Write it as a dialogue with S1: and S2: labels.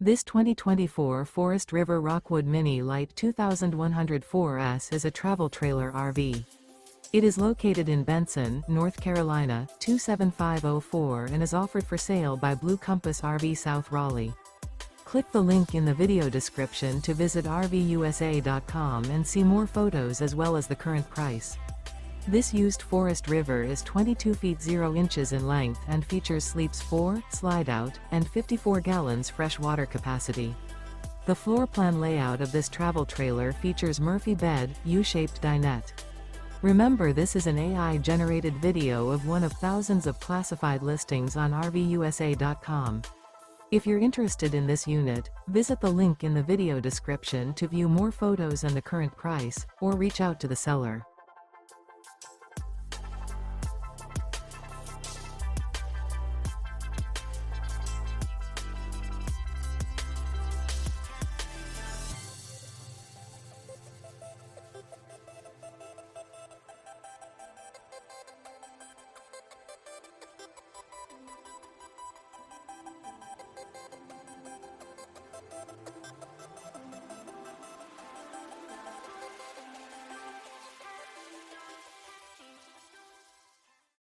S1: This 2024 Forest River Rockwood Mini Lite 2104S is a travel trailer RV. It is located in Benson, North Carolina, 27504 and is offered for sale by Blue Compass RV South Raleigh. Click the link in the video description to visit RVUSA.com and see more photos as well as the current price. This used Forest River is 22 feet 0 inches in length and features sleeps 4, Slideout, and 54 gallons fresh water capacity. The floor plan layout of this travel trailer features Murphy bed, U-shaped dinette. Remember, this is an AI-generated video of one of thousands of classified listings on RVUSA.com. If you're interested in this unit, visit the link in the video description to view more photos and the current price, or reach out to the seller.